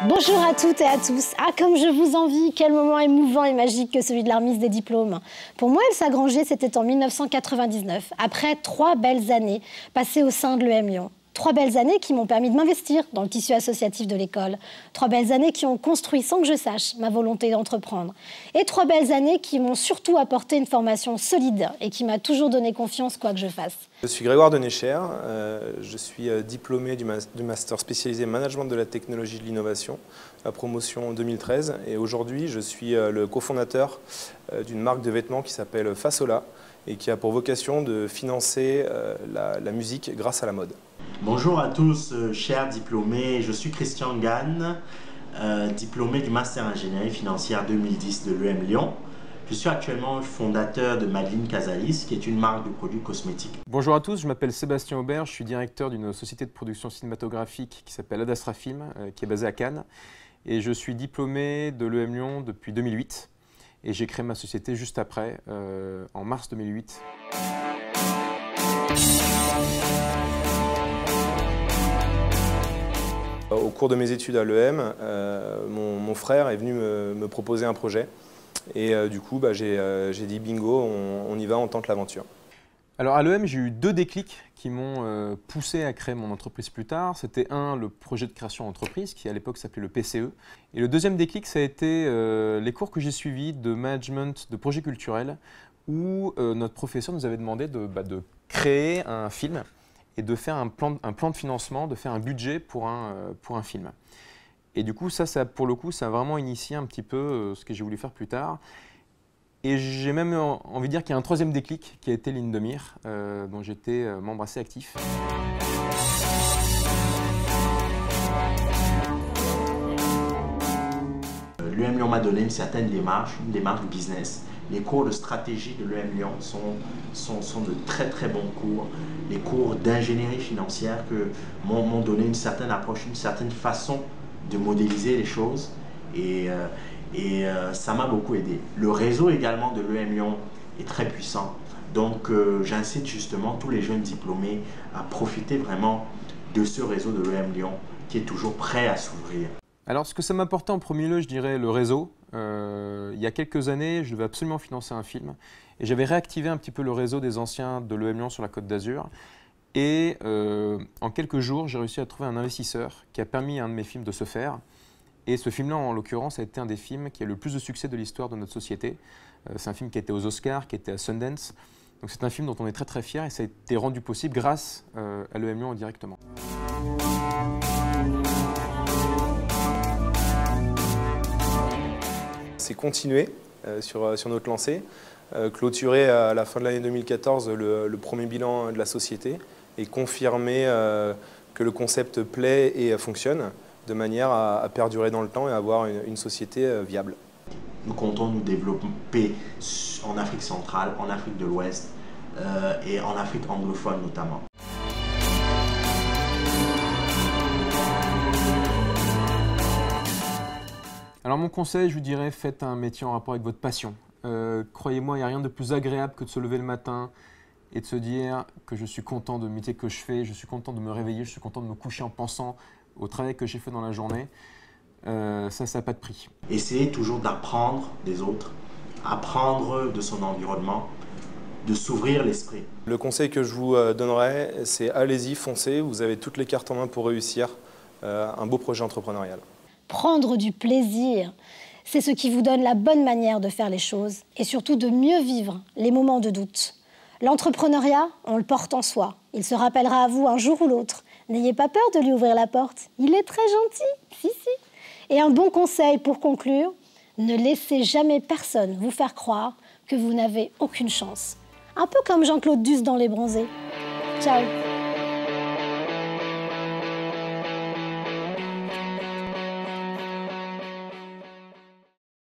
Bonjour à toutes et à tous. Ah, comme je vous envie, quel moment émouvant et magique que celui de la remise des diplômes. Pour moi, Elsa Granger, c'était en 1999, après 3 belles années passées au sein de l'EM Lyon. 3 belles années qui m'ont permis de m'investir dans le tissu associatif de l'école. 3 belles années qui ont construit, sans que je sache, ma volonté d'entreprendre. Et 3 belles années qui m'ont surtout apporté une formation solide et qui m'a toujours donné confiance, quoi que je fasse. Je suis Grégoire Denécher, je suis diplômé du master spécialisé management de la technologie et de l'innovation, la promotion 2013. Et aujourd'hui, je suis le cofondateur d'une marque de vêtements qui s'appelle Fasola et qui a pour vocation de financer la musique grâce à la mode. Bonjour à tous, chers diplômés, je suis Christian Gann, diplômé du Master Ingénierie Financière 2010 de l'EM Lyon. Je suis actuellement fondateur de Madeline Casalis, qui est une marque de produits cosmétiques. Bonjour à tous, je m'appelle Sébastien Aubert, je suis directeur d'une société de production cinématographique qui s'appelle Ad Astra Film, qui est basée à Cannes. Et je suis diplômé de l'EM Lyon depuis 2008. Et j'ai créé ma société juste après, en mars 2008. Au cours de mes études à l'EM, mon frère est venu me proposer un projet. Et du coup, j'ai dit bingo, on y va, on tente l'aventure. Alors à l'EM, j'ai eu 2 déclics qui m'ont poussé à créer mon entreprise plus tard. C'était le projet de création d'entreprise, qui à l'époque s'appelait le PCE. Et le deuxième déclic, ça a été les cours que j'ai suivis de management de projets culturels, où notre professeur nous avait demandé de créer un film et de faire un plan de financement, de faire un budget pour un film. Et du coup, ça pour le coup, ça a vraiment initié un petit peu ce que j'ai voulu faire plus tard. Et j'ai même envie de dire qu'il y a un 3e déclic qui a été l'Indomire, dont j'étais membre assez actif. L'EM Lyon m'a donné une certaine démarche, une démarche de business. Les cours de stratégie de l'EM Lyon sont de très très bons cours. Les cours d'ingénierie financière m'ont donné une certaine approche, une certaine façon de modéliser les choses. Et ça m'a beaucoup aidé. Le réseau également de l'EM Lyon est très puissant. Donc j'incite justement tous les jeunes diplômés à profiter vraiment de ce réseau de l'EM Lyon qui est toujours prêt à s'ouvrir. Alors ce que ça m'a apporté en premier lieu, je dirais le réseau. Il y a quelques années, je devais absolument financer un film. Et j'avais réactivé un petit peu le réseau des anciens de l'EM Lyon sur la Côte d'Azur. Et en quelques jours, j'ai réussi à trouver un investisseur qui a permis à un de mes films de se faire. Et ce film-là, en l'occurrence, a été un des films qui a le plus de succès de l'histoire de notre société. C'est un film qui a été aux Oscars, qui a été à Sundance. Donc c'est un film dont on est très très fiers et ça a été rendu possible grâce à l'EM Lyon directement. C'est continuer sur notre lancée, clôturer à la fin de l'année 2014 le premier bilan de la société et confirmer que le concept plaît et fonctionne, de manière à perdurer dans le temps et à avoir une société viable. Nous comptons nous développer en Afrique centrale, en Afrique de l'Ouest et en Afrique anglophone notamment. Alors mon conseil, je vous dirais, faites un métier en rapport avec votre passion. Croyez-moi, il n'y a rien de plus agréable que de se lever le matin et de se dire que je suis content de métier que je fais, je suis content de me réveiller, je suis content de me coucher en pensant au travail que j'ai fait dans la journée. Ça n'a pas de prix. Essayez toujours d'apprendre des autres, apprendre de son environnement, de s'ouvrir l'esprit. Le conseil que je vous donnerais, c'est allez-y, foncez, vous avez toutes les cartes en main pour réussir un beau projet entrepreneurial. Prendre du plaisir, c'est ce qui vous donne la bonne manière de faire les choses et surtout de mieux vivre les moments de doute. L'entrepreneuriat, on le porte en soi. Il se rappellera à vous un jour ou l'autre. N'ayez pas peur de lui ouvrir la porte. Il est très gentil, si. Et un bon conseil pour conclure, ne laissez jamais personne vous faire croire que vous n'avez aucune chance. Un peu comme Jean-Claude Duss dans Les Bronzés. Ciao.